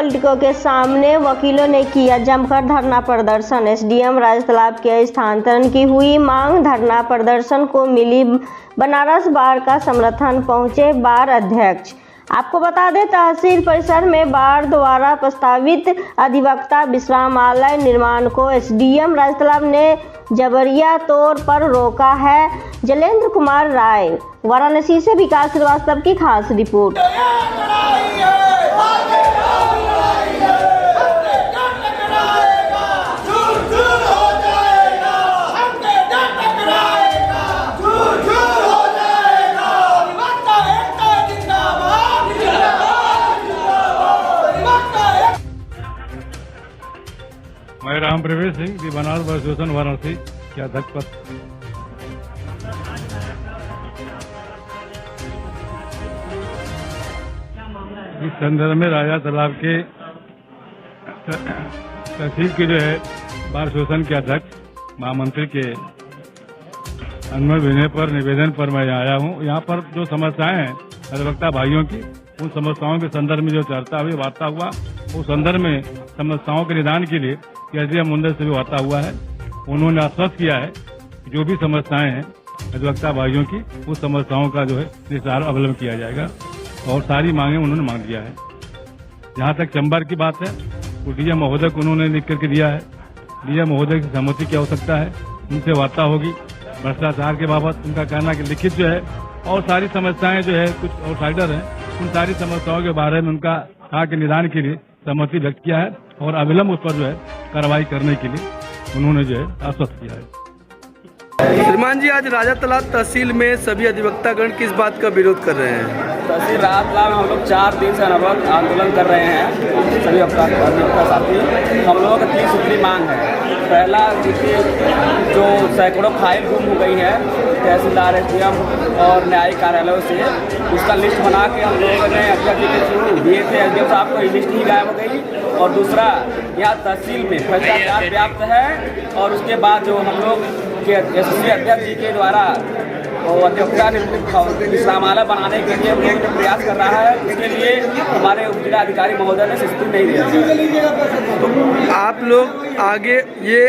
Politico के सामने वकीलों ने किया जमकर धरना प्रदर्शन। एसडीएम राजतालाब के स्थानांतरण की हुई मांग। धरना प्रदर्शन को मिली बनारस बार का समर्थन। पहुंचे बार अध्यक्ष। आपको बता दें, तहसील परिसर में बार द्वारा प्रस्तावित अधिवक्ता विश्रामालय निर्माण को एसडीएम राजतालाब ने जबरिया तौर पर रोका है। जलेंद्र कुमार राय, वाराणसी से विकास श्रीवास्तव की खास रिपोर्ट। मैं राम प्रवेश सिंह दी बनारस बार एसोसिएशन वाराणसी के अध्यक्ष पद। इस संदर्भ में राजा तालाब के तहसील के जो है बार एसोसिएशन के अध्यक्ष महामंत्री के अनुमति देने पर निवेदन पर मैं आया हूँ। यहाँ पर जो समस्याएं हैं अधिवक्ता भाइयों की, उन समस्याओं के संदर्भ में जो चर्चा हुई, वार्ता हुआ, उस संदर्भ में समस्याओं के निदान के लिए एसडीएम मुंदे से भी वार्ता हुआ है। उन्होंने आश्वस्त किया है जो भी समस्याएं हैं अधिवक्ता भाइयों की, उस समस्याओं का जो है निस्तार अवलंबन किया जाएगा और सारी मांगे उन्होंने मांग दिया है। जहाँ तक चंबर की बात है, वो डीएम महोदय को उन्होंने लिख करके दिया है। डीएम महोदय की सहमति की आवश्यकता है, उनसे वार्ता होगी। भ्रष्टाचार के बाबत उनका कहना कि लिखित जो है और सारी समस्याएं जो है कुछ आउटसाइडर हैं, उन सारी समस्याओं के बारे में उनका कहा के निदान के लिए सहमति व्यक्त किया है और अविलंब उस पर जो है कार्रवाई करने के लिए उन्होंने जो है आश्वस्त किया है। श्रीमान जी, आज राजा तालाब तहसील में सभी अधिवक्तागण किस बात का विरोध कर रहे हैं? तहसील राजा तालाब में हम लोग 4 दिन से अनवरत आंदोलन कर रहे हैं। सभी अधिवक्ता साथी, हम लोगों की 3 सूत्री मांग है। पहला, देखिए, जो सैकड़ों फाइल गुम हो गई है तहसीलदार, एसडीएम और न्यायिक कार्यालयों से, उसका लिस्ट बना के हम लोगों ने अध्यक्ष जी के थ्रू दिए थे। एसडीएम साहब को लिस्ट ही गायब हो गई। और दूसरा, यहाँ तहसील में भ्रष्टाचार व्याप्त है और उसके बाद जो हम लोग के एसएससी अध्यक्ष जी के द्वारा अधिवक्ता विश्रामालय बनाने के लिए हम लोग प्रयास कर रहा है। इसके लिए हमारे जिला अधिकारी महोदय ने स्वीकृति नहीं दिया। तो आप लोग आगे ये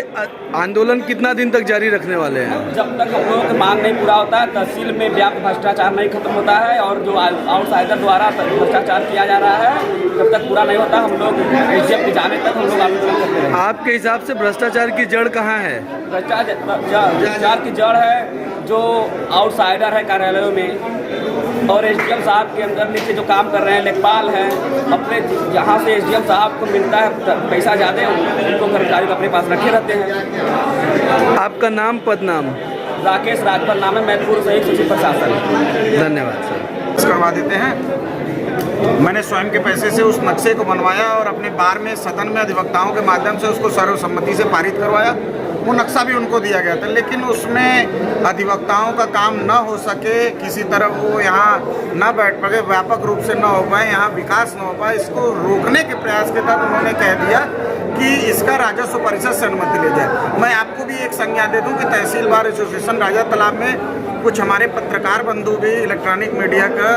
आंदोलन कितना दिन तक जारी रखने वाले हैं? जब तक हम लोगों की मांग नहीं पूरा होता है, तहसील में व्याप्त भ्रष्टाचार नहीं खत्म होता है और जो आउटसाइडर द्वारा भ्रष्टाचार किया जा रहा है, जब तक पूरा नहीं होता, हम लोग एसडीएम के जाने तक हम लोग आंदोलन करते हैं। आपके हिसाब से भ्रष्टाचार की जड़ कहाँ है? भ्रष्टाचार की जड़ है जो आउटसाइडर है कार्यालयों में और एसडीएम साहब के अंदर नीचे जो काम कर रहे हैं, लेखपाल हैं, अपने जहाँ से एसडीएम साहब को मिलता है पैसा ज़्यादा, उनको कर्मचारी को अपने पास रखे रहते हैं। आपका नाम, पद नाम? राकेश राजभर नाम है, मैदपुर से सचिव प्रशासन। धन्यवाद सर। करवा देते हैं। मैंने स्वयं के पैसे से उस नक्शे को बनवाया और अपने बार में सदन में अधिवक्ताओं के माध्यम से उसको सर्वसम्मति से पारित करवाया। वो नक्शा भी उनको दिया गया था, लेकिन उसमें अधिवक्ताओं का काम न हो सके, किसी तरह वो यहाँ न बैठ पाए, व्यापक रूप से न हो पाए, यहाँ विकास न हो पाए, इसको रोकने के प्रयास के तहत उन्होंने कह दिया कि इसका राजस्व परिषद से अनुमति ले जाए। मैं आपको भी एक संज्ञा दे दूं कि तहसील बार एसोसिएशन राजा तालाब में कुछ हमारे पत्रकार बंधु भी, इलेक्ट्रॉनिक मीडिया का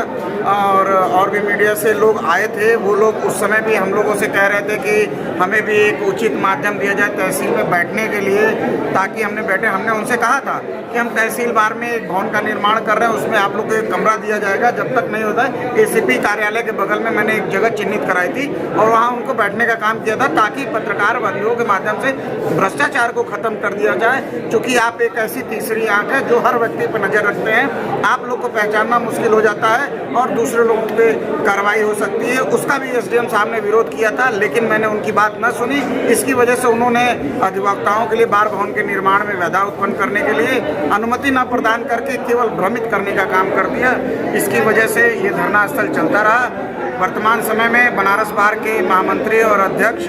और भी मीडिया से लोग आए थे। वो लोग उस समय भी हम लोगों से कह रहे थे कि हमें भी एक उचित माध्यम दिया जाए तहसील में बैठने के लिए, ताकि हमने बैठे। हमने उनसे कहा था कि हम तहसील बार में एक भवन का निर्माण कर रहे हैं, उसमें आप लोग को एक कमरा दिया जाएगा। जब तक नहीं होता है, एसीपी कार्यालय के बगल में मैंने एक जगह चिन्हित कराई थी और वहाँ उनको बैठने का काम किया था, ताकि पत्रकार बंधुओं के माध्यम से भ्रष्टाचार को खत्म कर दिया जाए। क्योंकि आप एक ऐसी तीसरी आंख है जो हर व्यक्ति पर नजर रखते हैं, आप लोग को पहचानना मुश्किल हो जाता है और दूसरे लोगों पे कार्रवाई हो सकती है। उसका भी एसडीएम साहब ने विरोध किया था, लेकिन मैंने उनकी बात न सुनी। इसकी वजह से उन्होंने अधिवक्ताओं के लिए बार भवन के निर्माण में बाधा उत्पन्न करने के लिए अनुमति न प्रदान करके केवल भ्रमित करने का काम कर दिया। इसकी वजह से ये धरना स्थल चलता रहा। वर्तमान समय में बनारस बार के महामंत्री और अध्यक्ष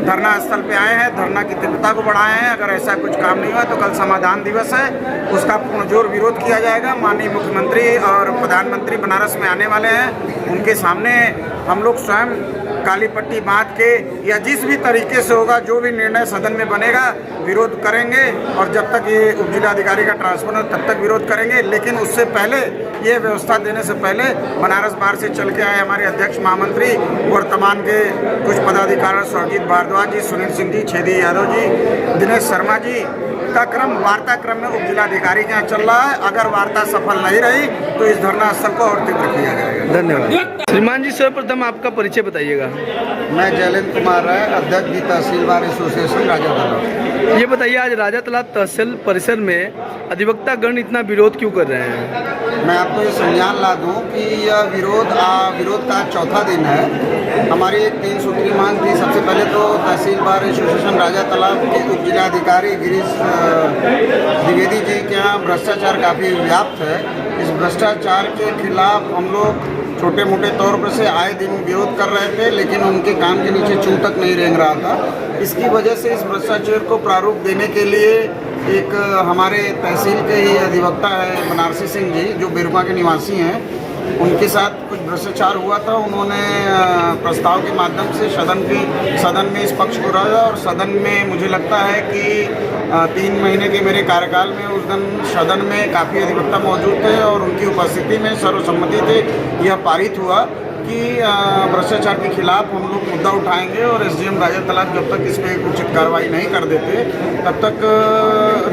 धरना स्थल पे आए हैं, धरना की तीव्रता को बढ़ाए हैं। अगर ऐसा कुछ काम नहीं हुआ तो कल समाधान दिवस है, उसका पुरजोर विरोध किया जाएगा। माननीय मुख्यमंत्री और प्रधानमंत्री बनारस में आने वाले हैं, उनके सामने हम लोग स्वयं काली पट्टी बांध के या जिस भी तरीके से होगा, जो भी निर्णय सदन में बनेगा विरोध करेंगे। और जब तक ये उपजिलाधिकारी का ट्रांसफर हो तब तक विरोध करेंगे। लेकिन उससे पहले, ये व्यवस्था देने से पहले बनारस बार से चल के आए हमारे अध्यक्ष महामंत्री, वर्तमान के कुछ पदाधिकारी स्वर्गीय भारद्वाज जी, सुनील सिंह जी, छेदी यादव जी, दिनेश शर्मा जी का क्रम वार्ता क्रम में उपजिलाधिकारी के यहाँ चल रहा है। अगर वार्ता सफल नहीं रही तो इस धरना स्थल को और तीव्र किया जाएगा। धन्यवाद। श्रीमान जी, सर्वप्रथम आपका परिचय बताइएगा। मैं जयलेंद्र कुमार राय, अध्यक्ष दी तहसील बार एसोसिएशन राजा तालाब। ये बताइए, आज राजा तालाब तहसील परिसर में अधिवक्ता गण इतना विरोध क्यों कर रहे हैं? मैं आपको ये संज्ञान ला दूं कि यह विरोध का चौथा दिन है। हमारी एक 3 सूत्री मांग थी। सबसे पहले तो तहसील बार एसोसिएशन राजा तालाब के उप जिलाधिकारी गिरीश द्विवेदी जी के यहाँ भ्रष्टाचार काफ़ी व्याप्त है। इस भ्रष्टाचार के खिलाफ हम लोग छोटे मोटे तौर पर से आए दिन विरोध कर रहे थे, लेकिन उनके काम के नीचे चूं तक नहीं रेंग रहा था। इसकी वजह से इस भ्रष्टाचार को प्रारूप देने के लिए एक हमारे तहसील के ही अधिवक्ता है बनारसी सिंह जी, जो बिरमा के निवासी हैं, उनके साथ कुछ भ्रष्टाचार हुआ था। उन्होंने प्रस्ताव के माध्यम से सदन में इस पक्ष को रखा और सदन में मुझे लगता है कि 3 महीने के मेरे कार्यकाल में उस दिन सदन में काफ़ी अधिवक्ता मौजूद थे और उनकी उपस्थिति में सर्वसम्मति से यह पारित हुआ कि भ्रष्टाचार के खिलाफ हम लोग मुद्दा उठाएंगे और एसडीएम राजा तालाब जब तक इस पर उचित कार्रवाई नहीं कर देते तब तक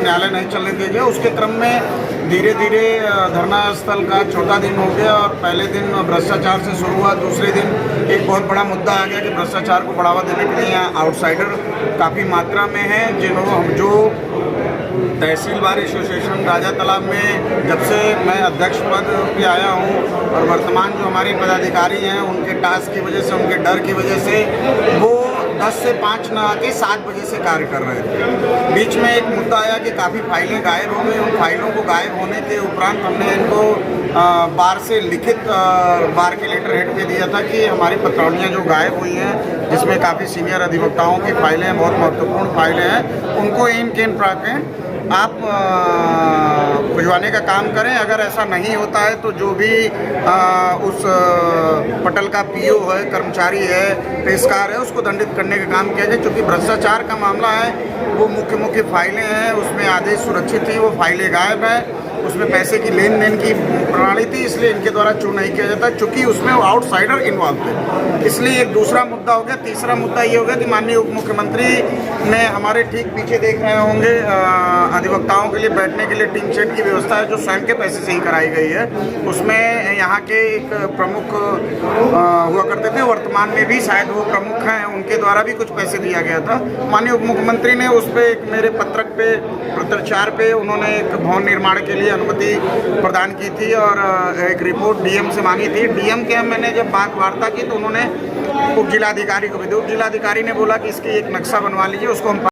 न्यायालय नहीं चलने देंगे। उसके क्रम में धीरे धीरे धरना स्थल का चौथा दिन हो गया और पहले दिन भ्रष्टाचार से शुरू हुआ। दूसरे दिन एक बहुत बड़ा मुद्दा आ गया कि भ्रष्टाचार को बढ़ावा देने के लिए यहाँ आउटसाइडर काफ़ी मात्रा में हैं, जो तहसील बार एसोसिएशन राजा तालाब में जब से मैं अध्यक्ष पद पे आया हूँ और वर्तमान जो हमारे पदाधिकारी हैं उनके टास्क की वजह से, उनके डर की वजह से वो 10 से 5 न आके 7 बजे से कार्य कर रहे थे। बीच में एक मुद्दा आया कि काफ़ी फाइलें गायब हो गई। उन फाइलों को गायब होने के उपरांत हमने इनको बार से लिखित बार के लेटर हेड पे दिया था कि हमारी पत्रौलियाँ जो गायब हुई हैं, जिसमें काफ़ी सीनियर अधिवक्ताओं की फाइलें हैं, बहुत महत्वपूर्ण फाइलें हैं, उनको इन केन प्राकें आप खुजवाने का काम करें। अगर ऐसा नहीं होता है तो जो भी उस पटल का पीओ है, कर्मचारी है, पेशकार है, उसको दंडित करने का काम किया जाए। क्योंकि भ्रष्टाचार का मामला है, वो मुख्य फाइलें हैं, उसमें आदेश सुरक्षित थी, वो फाइलें गायब हैं, उसमें पैसे की लेन देन की प्रणाली थी, इसलिए इनके द्वारा चू नहीं किया जाता क्योंकि उसमें वो आउटसाइडर इन्वॉल्व थे। इसलिए एक दूसरा मुद्दा हो गया। तीसरा मुद्दा ये हो गया कि माननीय उप मुख्यमंत्री ने हमारे ठीक पीछे देख रहे होंगे अधिवक्ताओं के लिए बैठने के लिए टीन शेड की व्यवस्था है, जो स्वयं के पैसे से ही कराई गई है। उसमें यहाँ के एक प्रमुख हुआ करते थे, वर्तमान में भी शायद वो प्रमुख हैं, उनके द्वारा भी कुछ पैसे दिया गया था। माननीय उप मुख्यमंत्री ने उस पर एक मेरे पत्राचार पे उन्होंने एक भवन निर्माण के लिए अनुमति प्रदान की थी और एक रिपोर्ट डीएम से मांगी थी। डीएम के मैंने जब वार्ता की तो उन्होंने उप जिलाधिकारी को भी दी। उप जिलाधिकारी ने बोला कि इसकी एक नक्शा बनवा लीजिए, उसको हम